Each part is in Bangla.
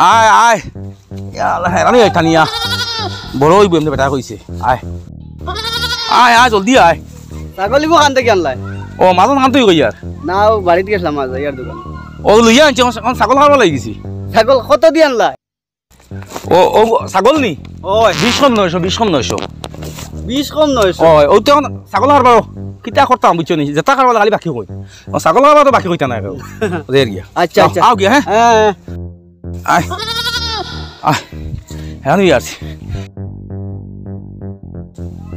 আয় আয় হেরানি আইথানিয়া বড় হইব এমনি বেটা কইছে আয় আয় আয় জলদি আয় ছাগলিবো খান থেকে আনলাই ও মাজন খান তুই কই আর না বাড়িতে গেছিলাম আজ ইয়ার দোকান ও লইয়া আনছি ছাগল খাওয়া লাগিছি ছাগল কত দিয়ে আনলাই ও ও ছাগল নি ওই 20 কম 900 20 কম 900 20 কম 900 ওই ও তো ছাগল হারবা কিতা করতাম বুঝছো নি যেটা খাবার খালি বাকি কই ও ছাগল হারবা তো বাকি কইতা না দের গিয়া আচ্ছা আচ্ছা আও গিয়া হ্যাঁ হ্যাঁ আয় আয় হেরানি আছি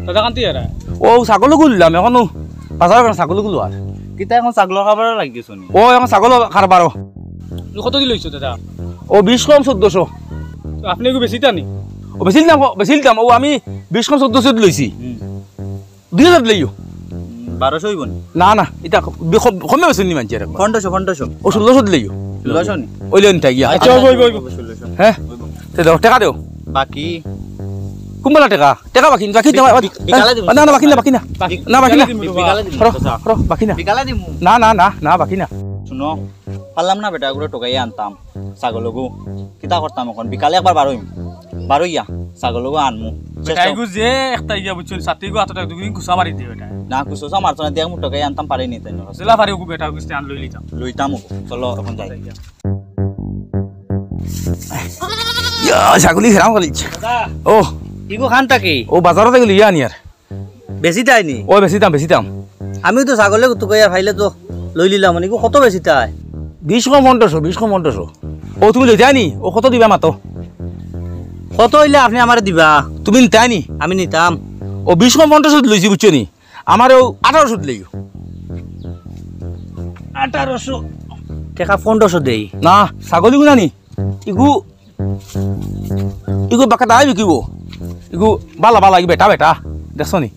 দাদা কান্তি এরা ও ছাগল গুললাম এখন বাজার ছাগল গুলো আর কিতা এখন ছাগল খাবার লাগি শুনি ও এখন ছাগল খারবার কত দি লইছো দাদা ও 20 কম 1400 আপনি কি বেশি টানি ও বেশিল দাম ও আমি 20 কম 1400 লইছি 2000 লইও 1200 হইব না না এটা কমে বেশি নি মানছে 1500 ও 1600 লইও 1600 নি ওই লেন তাই গিয়া আচ্ছা হইব 1600 হ্যাঁ তে দাও টাকা দাও বাকি কুম্বলা টাকা টাকা বাকি বাকি না না বাকি না বাকি না না বাকি না বিকালে দিমু রো বাকি না বিকালে দিমু না না না না বাকি না শুনো পারলাম না বেটা গুলো টোকাই আনতাম ছাগলগু কিতা করতাম এখন বিকালে একবার বারোইয়া ছাগলগু আনমু বেটাইগু যে একটা ইয়া বুঝছুন সাতিগু আতটা দুদিন কুসা মারি দিও এটা না কুসোসা মারছ না দিয়া মু টোকাই আনতাম পারি নি তাই জেলা ফারি গু বেটা গুস্তে আন লই লিতাম লইতাম চলো এখন যাই ইয়া ছাগলি হেরাম গলিছে দাদা ও ইগো খানটা কি ও বাজারতে গলি ইয়া নিয়ার বেশি তাইনি ও বেশি দাম আমি তো ছাগলে তো কইয়া ফাইলে তো লই লিলাম মানে ইগো কত বেশি তাই 20 কম 1500 ও তুমি লই যানি ও কত দিবা মাতো কত হইলে আপনি আমারে দিবা তুমি নিতানি আমি নিতাম ও 20 কম 1500 লইছি বুঝছো নি আমার ও 1800 লইও 1800 টাকা 1500 দেই না ছাগলি গু জানি ইগু বাকা দাই বিকিব ইগু বালা কি বেটা দেখছো নি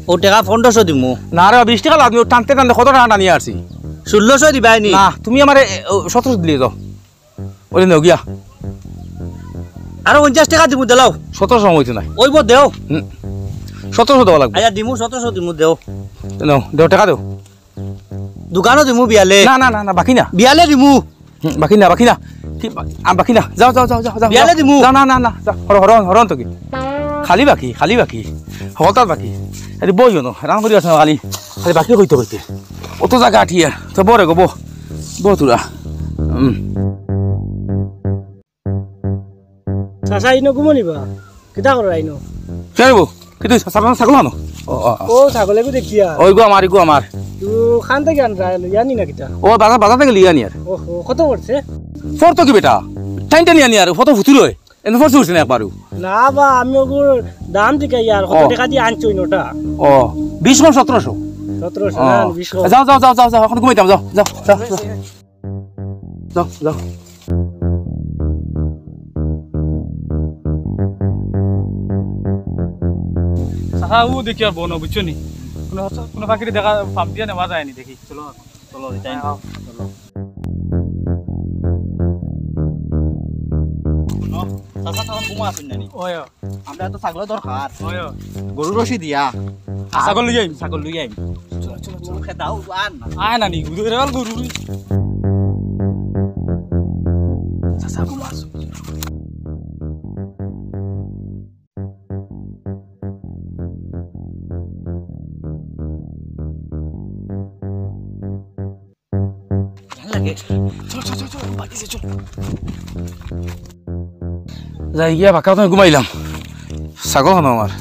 ও টাকা 1500 দিমু না রে 20 টাকা লাগবে টানতে কত টাকা টানি আসছি 1600 দিবাই নি না তুমি আমারে 1700 দিলে দাও ওরে নাও গিয়া আর 50 টাকা দিমু দেলাও 1700 হইতো না ওইব দেও 1700 দেওয়া লাগবে আয়া দিমু 1700 দিমু দেও নাও দেও টাকা দেও দোকানও দিমু বিয়ালে না না না না বাকি না বিয়ালে দিমু বাকি না কি বাকি না যাও বিয়ালে দিমু না না না না হরন তো কি খালি বাকি হঠাৎ বাকি আরে বইও না রান করি আছে খালি বাকি কইতে অত জায়গা আঠিয়া তো বরে গো বো তুরা চাচা ইনো ঘুমনিবা কিতা কর আইনো কেনবো কিন্তু ছাগল আনো ও ছাগলে গো দেখিয়া ওই গো আমার তু খান থেকে আন জানি না কিতা ও বাজার থেকে লিয়া নি আর ওহো কত পড়ছে ফোর তো কি বেটা টাইনটা নিয়ে আনি আর ফটো ফুতুল হয় এনে ফোর উঠছে না একবারও না বা আমি ওগুর দাম দিকে ইয়ার কত টাকা দিয়ে আনছো ইনোটা ও 20 কম 1700 1700 না 20 যাও এখন ঘুমাইতাম যাও সাহা ও দেখি আর বনো বুঝছো নি কোনো পাখিরে দেখা ফার্ম দিয়া নেওয়া যায়নি দেখি চলো যাই চলো চাচা তখন ঘুমা আসুন নানি ওই আমরা তো ছাগল দরকার ওই গরু রশি দিয়া ছাগল লই আইম চলো খেদাও আন আয় নানি গুরু রেল গুরু যাই গিয়া বাঁকা তো ঘুমাইলাম ছাগল খানো আমার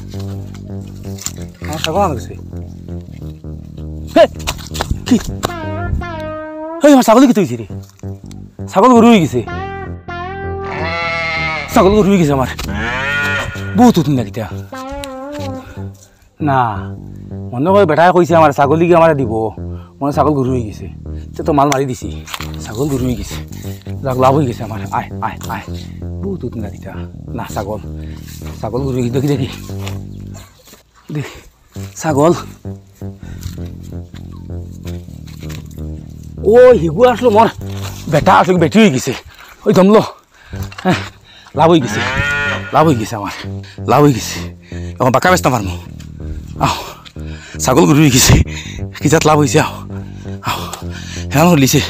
ছাগল খানো গেছে কি আমার ছাগল কি তুইছি রে ছাগল গরু হয়ে গেছে আমার বহুত উঠুন না কিতা না মনে করে বেটাই কইছে আমার ছাগলিকে আমার দিব মনে ছাগল গরু হয়ে গেছে তো মাল মারি দিছি ছাগল গরু হয়ে গেছে যাক লাভ হয়ে গেছে আমার আয় বহুত উঠুন না কিতা না ছাগল গরু হয়ে গেছে দেখি ছাগল ও হিগু আসলো মোর বেটা আসলো বেটি হয়ে গেছে ওই দমলো হ্যাঁ লাভ হয়ে গেছে আমার লাভ হয়ে গেছে এখন বাঁকা বেচতাম পারবো আহ ছাগল গরু হয়ে গেছে কিজাত লাভ হয়েছে হ্যাঁ লিছে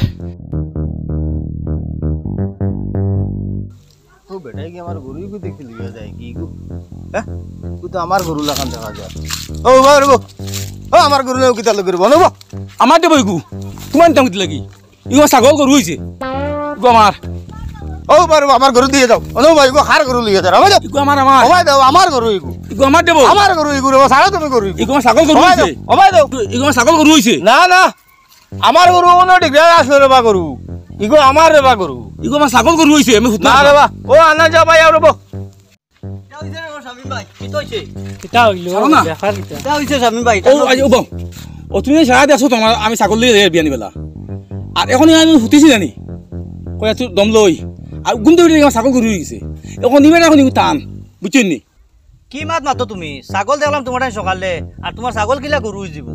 বেটাই কি আমার গরুই গু দেখি লিয়ে যায় কি গু হ্যাঁ গু তো আমার গরু লাগান দেখা যায় ও বারবো ও আমার গরু নেও কিতা লগের বনবো আমার দেবো ইগু তোমার নিতাম কি লাগি ইগু ছাগল গরু হয়েছে ইগু আমার ও বারবো আমার গরু দিয়ে যাও ও ভাই গো খার গরু লিয়ে যাও আমায় দাও ইগু আমার আমার আমায় দাও আমার গরু ইগু ইগু আমার দেবো আমার গরু ইগু রে সারা তুমি গরু ইগু আমার ছাগল গরু আমায় হয়েছে দাও আমায় দাও ইগু আমার ছাগল গরু হয়েছে না না আমার গরু অন্য ডিগ্রা আসলে রে বা গরু ইগো আমার রে বা গরু ইগু আমার ছাগল গরু হয়েছে আমি না রে বা ও আনা যা ভাই আর বো স্বামী ভাই কি হইছে কিতা হইলো চালো না। দেখার কিতা এটা হইছে স্বামী ভাই ও আজ ও বাও ও তুমি সারা দেখছো তোমার আমি ছাগল দিয়ে বিয়া নিবেলা আর এখন আমি হুতিছি জানি কই তুই দম লই আর গুমতে উঠে আমার ছাগল গরু হয়ে গেছে এখন নিবে না এখন ইগু টান বুঝছেন নি কি মাত মাতো তুমি ছাগল দেখলাম তোমার সকালে আর তোমার ছাগল কিলা গরু হয়ে যাব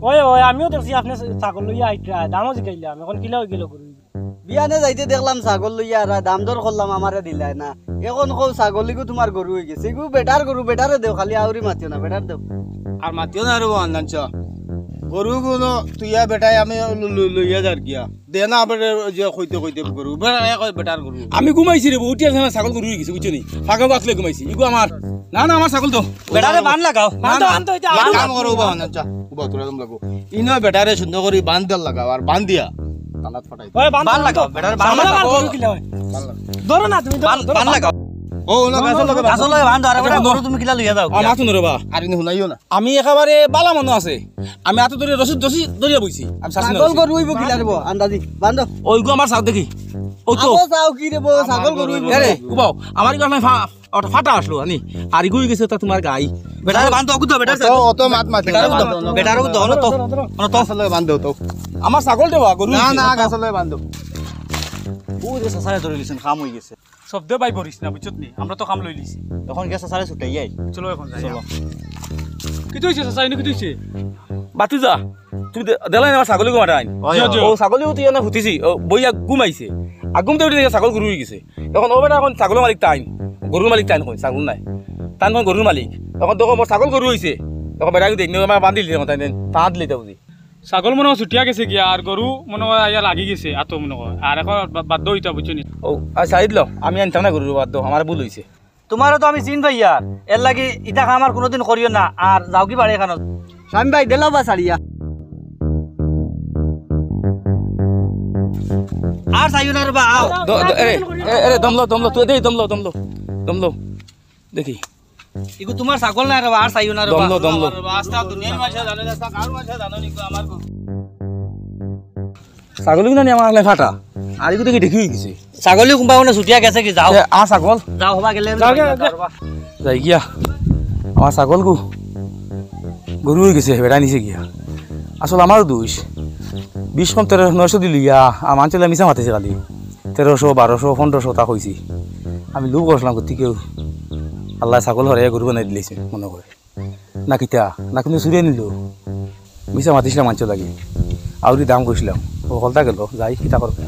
ওই ওই আমিও দেখছি আপনি ছাগল লইয়া আইতা দামও জিগাইলাম এখন কিলা হই গেল গরু বিয়ানে যাইতে দেখলাম ছাগল লইয়া আর দাম দর করলাম আমারে দিলাই না এখন কও ছাগলিগু তোমার গরু হয়ে গেছে গু বেটার গরু বেটারে দেও খালি আউরি মাতিও না বেটার দেও আর মাতিও না রে আন্দান চ গরু গুলো তুইয়া বেটাই আমি লইয়া যার গিয়া দে না আবার যে কইতে কইতে গরু বেটা কই বেটার গরু আমি ঘুমাইছি রে উঠি আছে ছাগল গরু হয়ে গেছে বুঝছো নি ফাঁকা গাছলে ঘুমাইছি ইগু আমার না না আমার ছাগল তো বেটারে বান লাগাও এক কাম করো বা আন্দান চ উবা তোরা দম লাগো ইনো বেটারে সুন্দর করে বাঁধ দেল লাগাও আর বাঁধ দিয়া তালাত ফাটাই ওই বান লাগাও বেটারে বান লাগাও গরু কিলা হয় ধরো না তুমি বান লাগাও ও না গাছ লাগা আসলে বান ধরে বেটা গরু তুমি কিলা লইয়া যাও আমার মাথুন রে বা আর ইনো হুনাইও না আমি একেবারে বালা মনে আছে আমি হাতে ধরে রসিদ রসিদ ধরিয়া বইছি আমি ছাগল গরু হইব কিলা রেব আন্দাজি বান্ধ ওইগু আমার চাও দেখি ও তো আবো চাও কি রেব ছাগল গরু হইব আরে কুবাও আমার কারণে ফাটা আসলো আনি আর ইগু হয়ে গেছে তা তোমার গাই বেটারে বান তো অকুতো বেটারে তো অত মাত মাতি বেটারে তো হলো তো আসলে বাঁধ দেও তো আমার ছাগল দেবা গরু না হইছে। না গাছলে বাঁধ দেও ও যে সাসারে ধরে লিছেন খাম হয়ে গেছে শব্দ বাই পড়িস না বুঝছত নি আমরা তো কাম লই লিছি তখন গেছে সাসারে ছুটে যাই চলো এখন যাই কি হইছে চাচা ইনি কি হইছে বাতু যা তুই দেলাই না আমার ছাগলি ঘুমাটা আইন ও ছাগলি তুই না হুতিছি ও বইয়া ঘুমাইছে আর ঘুমতে উঠে দেখে ছাগল গরু হয়ে গেছে এখন ও বেটা এখন ছাগলের মালিক টাইম গরুর মালিক টাইম কই ছাগল নাই টাইম এখন গরুর মালিক এখন দেখো মোর ছাগল গরু হয়েছে তখন বেটা দেখি আমার বান্ধিলি তখন তাই তাঁত লিতে বুঝি ছাগল মনে হয় ছুটিয়া গেছে গিয়া আর গরু মনে হয় ইয়া লাগি গেছে আত মনে হয় আর এখন বাধ্য হইতা বুঝছো নি ও আর সাইড লো আমি আনতাম না গরুর বাদ দাও আমার ভুল হয়েছে তোমারও তো আমি চিন ভাই ইয়ার এর লাগি ইটা আমার কোনোদিন করিও না আর যাও কি বাড়ি এখানে স্বামী ভাই দিলাও বা সারিয়া আর চাইও না রে বা আও এরে দমলো তুই দেই দমলো দেখি ইগু তোমার ছাগল না রে বা আর চাইও না রে বা দমলো রাস্তা দুনিয়ার মাঝে জানে না কার মাঝে জানো নি আমার ছাগল কিনা আমার আগলে ফাটা আর এগুলো দেখি দেখি হয়ে গেছে ছাগলি কোনবা মানে ছুটিয়া গেছে কি যাও আর ছাগল যাও হবা গেলে যাই গিয়া আমার ছাগল গরু হয়ে গেছে বেড়া নিছে গিয়া আসলে আমারও দোষ 20 কম 1300 দিলি গিয়া আমার চলে মিশা মাতিছে কালি 1300 1200 1500 তা কইছি আমি লোক বসলাম করতে কেউ আল্লাহ ছাগল হরে গরু বানাই দিলেছে মনে করে না কিতা না কিন্তু চুরিয়ে নিল মিশা মাতিছিলাম মাঞ্চ লাগে আউরি দাম কইছিলাম ও হলতা গেল যাই কিতা করবে